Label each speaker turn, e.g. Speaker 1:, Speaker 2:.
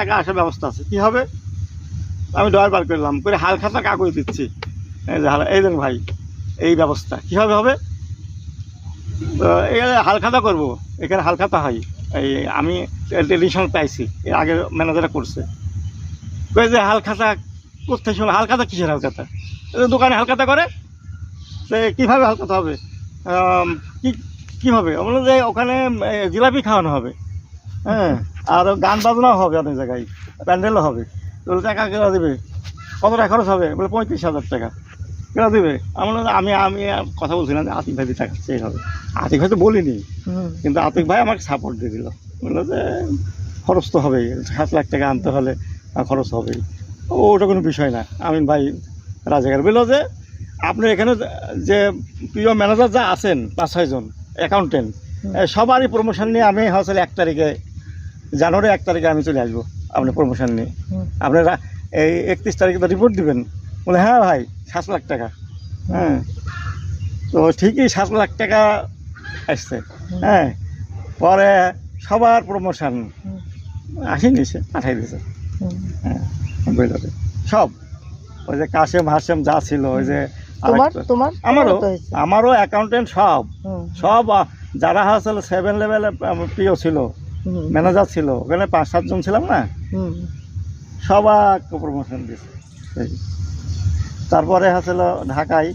Speaker 1: টাকা আসার ব্যবস্থা আছে। কি হবে? আমি ডয়ার বার করলাম, করে হাল খাতা কাগজ দিচ্ছি, এই যে এই দেন ভাই, এই ব্যবস্থা কীভাবে হবে? তো এখানে হাল খাতা করবো, এখানে হাল খাতা হয়। এই আমি টেলিভিশন পাইছি, এর আগে ম্যানেজাররা করছে। কই যে হাল খাতা কোথায় শুনলাম? হাল খাতা কিসের হাল খাতা? দোকানে হাল খাতা করে, সে কীভাবে হাল খাতা হবে? কী কীভাবে? বললো যে ওখানে জিলাপি খাওয়ানো হবে, হ্যাঁ, আর গান বাজনাও হবে, অনেক জায়গায় প্যান্ডেলও হবে। তো টাকা কেনা দেবে? কত টাকা খরচ হবে? বলে 35,000 টাকা। কেনা দেবে? আমি আমি কথা বলছিলাম যে আতিক ভাই টাকা সেই হবে। আতিক ভাই তো বলিনি, কিন্তু আতিক ভাই আমাকে সাপোর্ট দিয়ে দিল। বললো যে খরচ তো হবেই, 7 লাখ টাকা আনতে হলে খরচ হবেই, ওটা কোনো বিষয় না। আমিন ভাই রাজাকার বললো যে আপনার এখানে যে প্রিয় ম্যানেজার যা আছেন 5-6 জন অ্যাকাউন্টেন্ট, সবারই প্রমোশন নিয়ে আমি হচ্ছে 1 তারিখে, জানুয়ারি 1 তারিখে আমি চলে আসবো আপনার প্রমোশন নিয়ে। আপনারা এই 31 তারিখে তো রিপোর্ট দিবেন। বলে হ্যাঁ ভাই, 7 লাখ টাকা। হ্যাঁ, তো ঠিকই 7 লাখ টাকা আসছে। হ্যাঁ, পরে সবার প্রমোশন আসেনি, সে পাঠাই দিয়েছে। হ্যাঁ, সব ওই যে কাশেম হাসেম যা ছিল, ওই যে আমারও অ্যাকাউন্টেন্ট সব যারা হচ্ছিল 7 লেভেলে প্রিয় ছিল, ম্যানেজার ছিল, ওখানে 5-7 জন ছিলাম না, সবাইকে প্রমোশন দিয়েছে। তারপরে হচ্ছিল ঢাকায়